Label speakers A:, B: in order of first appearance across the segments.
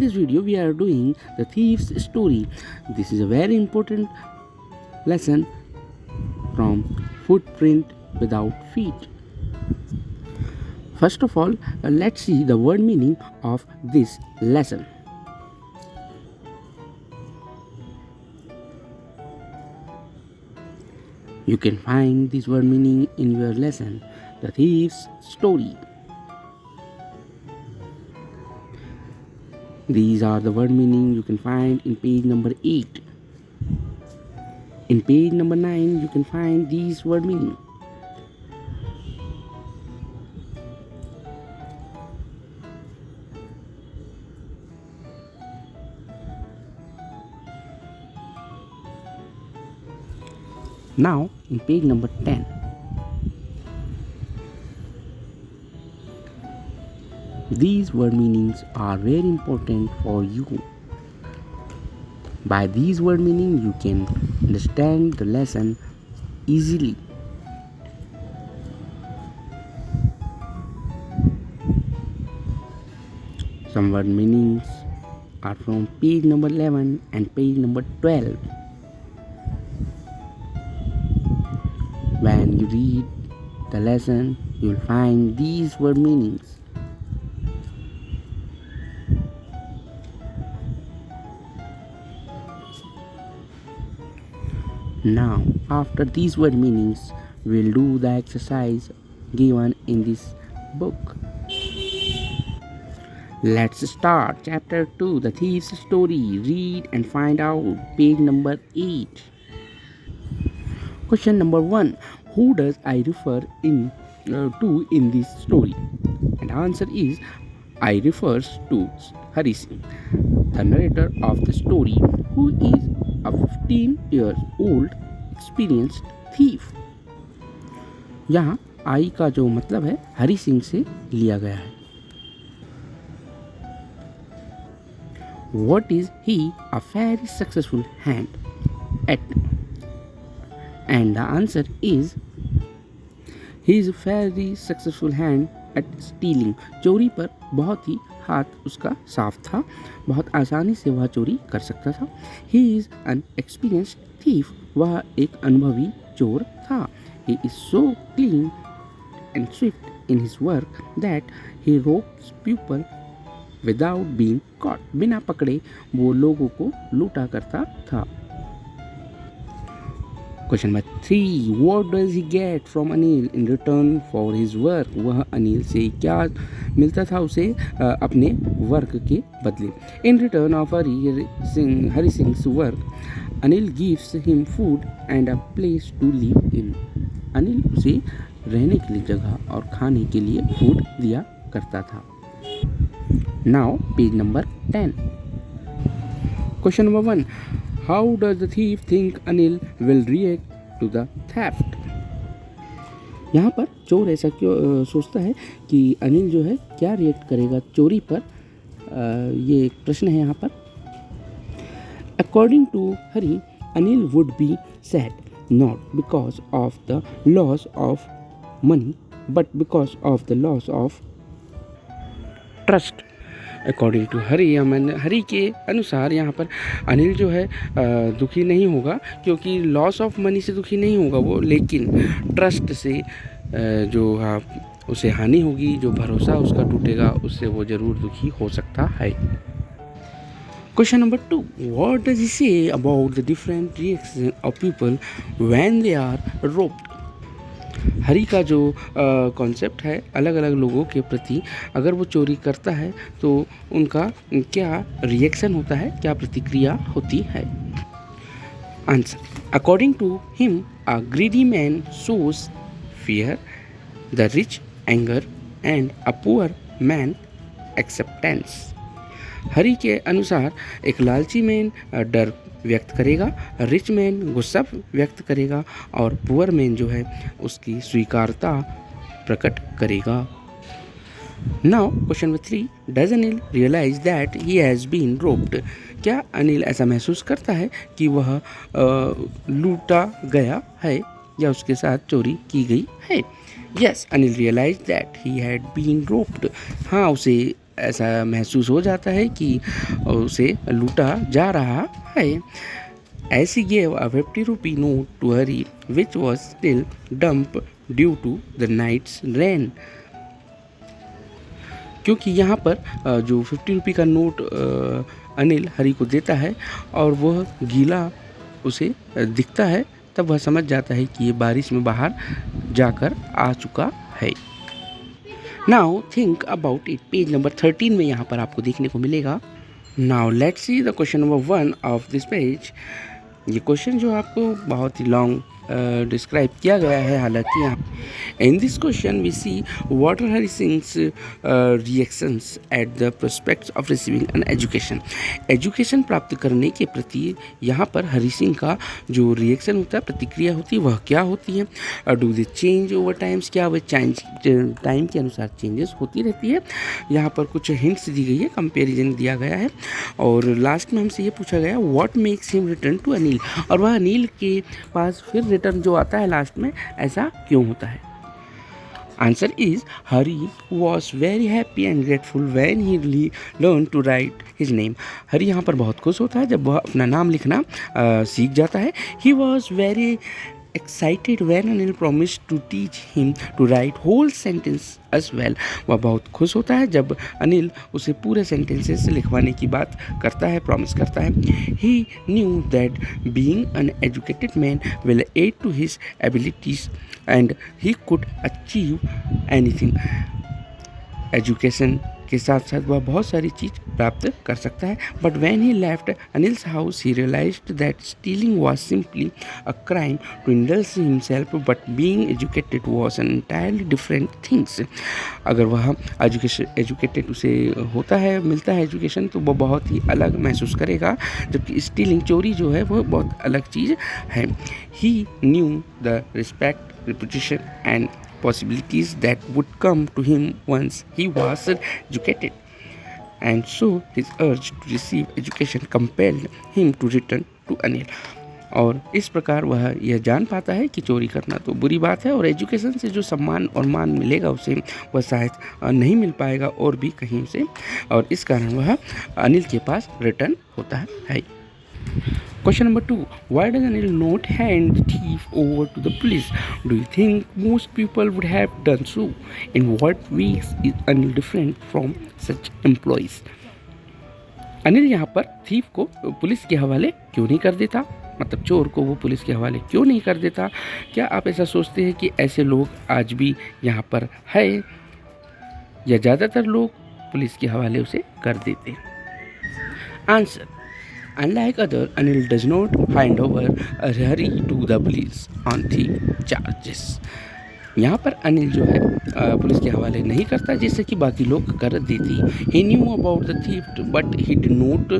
A: this video we are doing the thief's story. This is a very important lesson from Footprint Without Feet. First of all, let's see the word meaning of this lesson. You can find this word meaning in your lesson, the thief's story. These are the word meaning you can find in page number 8. In page number 9, you can find these word meaning. Now, in page number 10. These word meanings are very important for you. By these word meaning, you can understand the lesson easily. Some word meanings are from page number 11 and page number 12. When you read the lesson, you will find these word meanings. Now, after these word meanings, we'll do the exercise given in this book. Let's start chapter 2, the thief's story. Read and find out page number 8. Question number 1. Who does I refer to in this story? And the answer is I refers to Hari Singh, the narrator of the story, who is a 15-year-old experienced thief. यहाँ आई का जो मतलब है हरी सिंह से लिया गया है. What is he? A very successful hand at? And the answer is he is a very successful hand at stealing. चोरी पर बहुत ही हाथ उसका साफ था, बहुत आसानी से वह चोरी कर सकता था. He is an experienced thief. वह एक अनुभवी चोर था. He is so clean and swift in his work that he robs people without being caught. बिना पकड़े वो लोगों को लूटा करता था. Question number 3. What does he get from Anil in return for his work? वह अनिल से क्या मिलता था उसे अपने वर्क के बदले. In return of Hari Singh's work, Anil gives him food and a place to live in. Anil उसे रहने के लिए जगह और खाने के लिए फूड दिया करता था. Now, page number 10. Question number 1. How does the thief think Anil will react to the theft? यहाँ पर चोर ऐसा क्यों सोचता है कि अनिल जो है क्या रिएक्ट करेगा चोरी पर, ये एक प्रश्न है यहाँ पर. According to Hari, Anil would be sad, not because of the loss of money, but because of the loss of trust. According to Hari के अनुसार यहाँ पर अनिल जो है दुखी नहीं होगा, क्योंकि लॉस ऑफ मनी से दुखी नहीं होगा वो, लेकिन ट्रस्ट से जो उसे हानि होगी, जो भरोसा उसका टूटेगा, उससे वो ज़रूर दुखी हो सकता है. Question number 2. What does he say about the different reaction of people when they are robbed? Hari का जो कॉन्सेप्ट है अलग अलग लोगों के प्रति, अगर वो चोरी करता है तो उनका क्या रिएक्शन होता है, क्या प्रतिक्रिया होती है. Answer. According to him, a greedy man shows fear, the rich anger and a poor man acceptance. Hari के अनुसार एक लालची मैन डर व्यक्त करेगा, रिच मैन गुस्सा व्यक्त करेगा और पुअर मैन जो है उसकी स्वीकारता प्रकट करेगा. Now question number 3. Does Anil realise that he has been robbed? क्या अनिल ऐसा महसूस करता है कि वह लूटा गया है या उसके साथ चोरी की गई है? Yes, Anil realise that he had been robbed. हाँ, उसे ऐसा महसूस हो जाता है कि उसे लूटा जा रहा है। As he gave a 50 rupee note to Hari, which was still damp due to the night's rain. क्योंकि यहाँ पर जो 50 रुपये का नोट अनिल हरी को देता है और वह गीला उसे दिखता है, तब वह समझ जाता है कि ये बारिश में बाहर जाकर आ चुका है। Now think about it, page number 13 में यहाँ पर आपको देखने को मिलेगा। Now let's see the question number 1 of this page. ये क्वेश्चन जो आपको बहुत ही लॉन्ग डिस्क्राइब किया गया है, हालांकि यहाँ in this question we see what are Hari Singh's reactions at the prospect of receiving an education. Education प्राप्त करने के प्रति यहाँ पर हरी सिंह का जो रिएक्शन होता है, प्रतिक्रिया होती है, वह क्या होती है। Do they change over times, क्या वह चेंज टाइम के अनुसार चेंजेस होती रहती है। यहाँ पर कुछ हिंट्स दी गई है, कंपेरिजन दिया गया है और लास्ट में हमसे ये पूछा गया what makes him return to Anil, और वह अनिल के पास फिर रिटर्न जो आता है लास्ट में, ऐसा क्यों होता है। Answer is Hari was very happy and grateful when he learn to write his name. Hari यहाँ पर बहुत खुश होता है जब वह अपना नाम लिखना सीख जाता है। He was very excited when Anil promised to teach him to write whole sentence as well. वह बहुत खुश होता है जब अनिल उसे पूरे सेंटेंसेस लिखवाने की बात करता है, प्रॉमिस करता है। He knew that being an educated man will aid to his abilities and he could achieve anything. Education के साथ साथ वह बहुत सारी चीज़ प्राप्त कर सकता है। But when he left Anil's house he realised that stealing was simply a crime to indulge himself, but being educated was an entirely different things. अगर वह एजुकेटेड उसे होता है, मिलता है एजुकेशन, तो वह बहुत ही अलग महसूस करेगा, जबकि स्टीलिंग, चोरी जो है, वह बहुत अलग चीज़ है। He knew the respect, reputation and possibilities that would come to him once he was educated, and so his urge to receive education compelled him to return to Anil. और इस प्रकार वह यह जान पाता है कि चोरी करना तो बुरी बात है और एजुकेशन से जो सम्मान और मान मिलेगा उसे वह शायद नहीं मिल पाएगा और भी कहीं से, और इस कारण वह अनिल के पास रिटर्न होता है। Question number 2. Why does Anil not hand the thief over to the police? Do you think most people would have done so? In what ways is Anil different from such employees? Anil यहाँ पर thief को police के हवाले क्यों नहीं कर देता, मतलब चोर को वो पुलिस के हवाले क्यों नहीं कर देता? क्या आप ऐसा सोचते हैं कि ऐसे लोग आज भी यहाँ पर है, या ज़्यादातर लोग पुलिस के हवाले उसे कर देते? Answer: Unlike other, Anil does not hand over Hari to the police on thief charges. यहाँ पर अनिल जो है पुलिस के हवाले नहीं करता जैसे कि बाकी लोग कर देती। He knew about the thief but he did not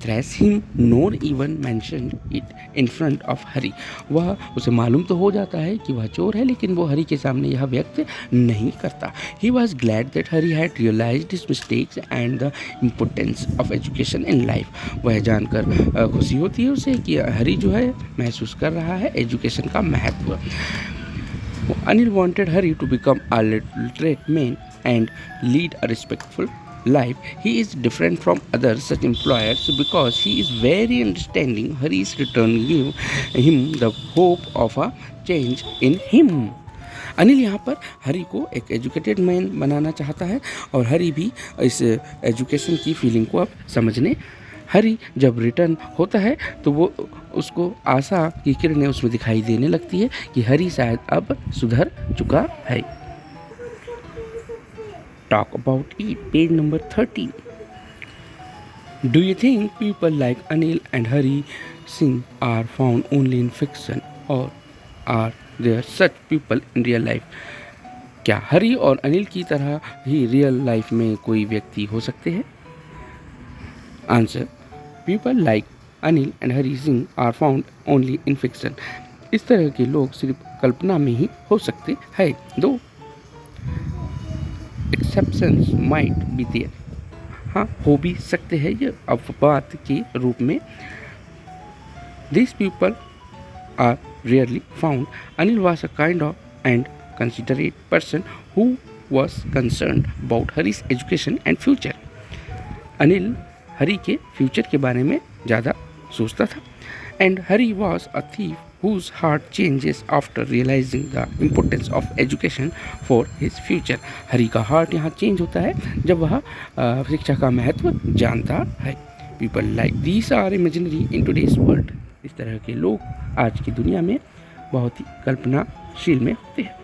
A: thrash him nor even mention it in front of Hari. वह उसे मालूम तो हो जाता है कि वह चोर है, लेकिन वो हरी के सामने यह व्यक्त नहीं करता। He was glad that Hari had realized his mistakes and the importance of education in life. वह जानकर खुशी होती है उसे कि हरी जो है महसूस कर रहा है एजुकेशन का महत्व। Anil wanted Hari to become a literate man and lead a respectful life. He is different from other such employers because he is very understanding. Hari's return gave him the hope of a change in him. Anil यहाँ पर हरी को एक educated man बनाना चाहता है और हरी भी इस education की फीलिंग को अब समझने, हरी जब रिटर्न होता है तो वो उसको आशा की किरणें उसमें दिखाई देने लगती है कि हरी शायद अब सुधर चुका है। Talk about it, page number 13. Do you think people like Anil and Hari Singh are found only in fiction or are there such people in real life? क्या हरी और अनिल की तरह ही रियल लाइफ में कोई व्यक्ति हो सकते हैं? Answer: People like Anil and Hari Singh are found only in fiction. इस तरह के लोग सिर्फ कल्पना में ही हो सकते हैं, दो exceptions might be there. हाँ, हो भी सकते हैं ये अपवाद के रूप में। These people are rarely found. Anil was a kind of and considerate person who was concerned about Hari's education and future. Anil हरी के फ्यूचर के बारे में ज़्यादा सोचता था. And Hari was a thief whose heart changes after realizing the importance of education for his future. हरी का heart यहाँ change होता है जब वह शिक्षा का महत्व जानता है. People like these are imaginary in today's world. इस तरह के लोग आज की दुनिया में बहुत ही कल्पनाशील में होते हैं.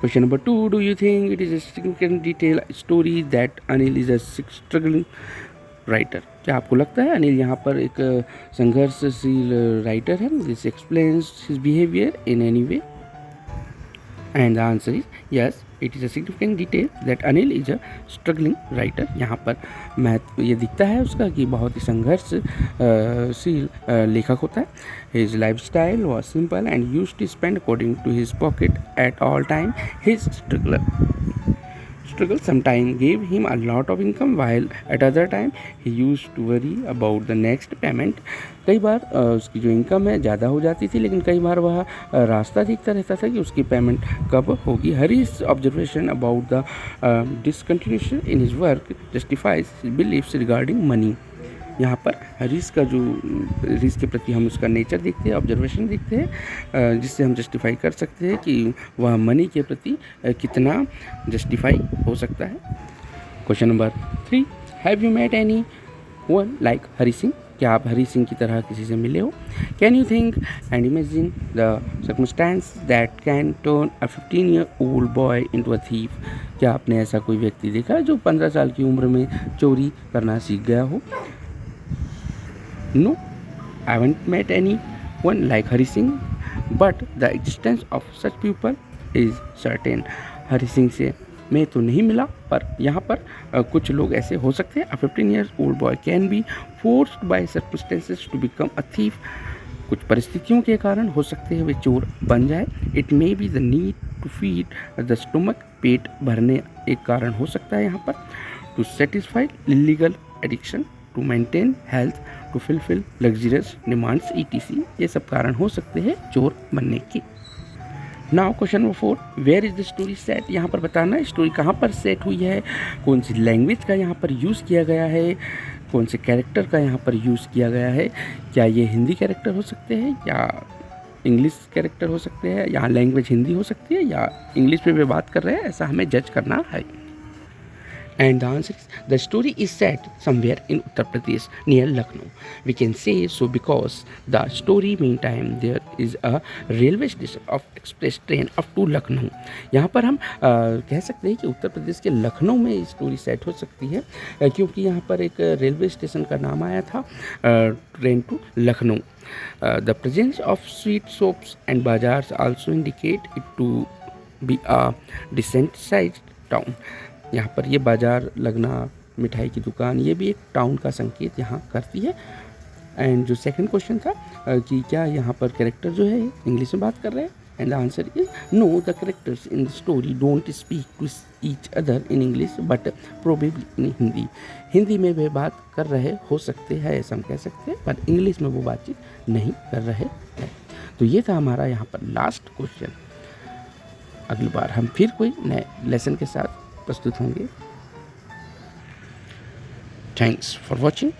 A: Question number 2. Do you think it is a significant detail story that Anil is a struggling writer? क्या आपको लगता है अनिल यहाँ पर एक संघर्षशील राइटर है? This explains his behavior in any way? And the answer is yes, it is a significant detail that Anil is a struggling writer. यहाँ पर महत्व ये दिखता है उसका कि बहुत ही संघर्षशील लेखक होता है. His lifestyle was simple and used to spend according to his pocket at all time. His struggle sometimes gave him a lot of income while at other time he used to worry about the next payment. कई बार उसकी जो income है ज़्यादा हो जाती थी, लेकिन कई बार वह रास्ता देखता रहता था कि उसकी पेमेंट कब होगी. हरी's observation about the discontinuation in his work justifies his beliefs regarding money. यहाँ पर हरीश का जो हरीश के प्रति हम उसका नेचर देखते हैं, ऑब्जर्वेशन देखते हैं, जिससे हम जस्टिफाई कर सकते हैं कि वह मनी के प्रति कितना जस्टिफाई हो सकता है. Question number 3. Have you met any one like Hari Singh? क्या आप हरी सिंह की तरह किसी से मिले हो? Can you think and imagine the circumstance that can turn a 15-year-old boy into a thief? क्या आपने ऐसा कोई व्यक्ति देखा जो 15 साल की उम्र में चोरी करना सीख गया हो? No, I haven't met anyone like Hari Singh, but the existence of such people is certain. Hari Singh से मैं तो नहीं मिला, पर यहाँ पर कुछ लोग ऐसे हो सकते हैं. A 15-year-old boy can be forced by circumstances to become a thief. कुछ परिस्थितियों के कारण हो सकते हैं वे चोर बन जाए. It may be the need to feed the stomach. पेट भरने एक कारण हो सकता है यहाँ पर. To satisfy illegal addiction, to maintain health, to fulfill luxurious demands etc. ये सब कारण हो सकते हैं चोर बनने के. Now question number 4. Where is the story set? यहाँ पर बताना स्टोरी कहाँ पर सेट हुई है, कौन सी लैंग्वेज का यहाँ पर यूज़ किया गया है, कौन से कैरेक्टर का यहाँ पर यूज़ किया गया है. क्या ये हिंदी कैरेक्टर हो सकते हैं या इंग्लिश कैरेक्टर हो सकते हैं, या लैंग्वेज हिंदी हो सकती है या इंग्लिश पे भी बात कर रहे हैं, ऐसा हमें जज करना है. And the answer is the story is set somewhere in Uttar Pradesh near Lucknow. We can say so because the story meantime there is a railway station of express train up to Lucknow. यहाँ पर हम कह सकते हैं कि उत्तर प्रदेश के लखनऊ में story set हो सकती है, क्योंकि यहाँ पर एक रेलवे स्टेशन का नाम आया था train to Lucknow. The presence of street shops and bazaars also indicate it to be a decent sized town. यहाँ पर ये बाज़ार लगना, मिठाई की दुकान, ये भी एक टाउन का संकेत यहाँ करती है. एंड जो सेकंड क्वेश्चन था कि क्या यहाँ पर कैरेक्टर जो है इंग्लिश में बात कर रहे हैं, and the answer is no, the characters in the story don't speak to each other in English but probably in Hindi. Hindi में वे बात कर रहे हो सकते हैं, ऐसा हम कह सकते हैं, पर इंग्लिश में वो बातचीत नहीं कर रहे हैं. तो ये था हमारा यहाँ पर लास्ट क्वेश्चन. अगली बार हम फिर कोई नए लेसन के साथ प्रस्तुत होंगे. Thanks for watching.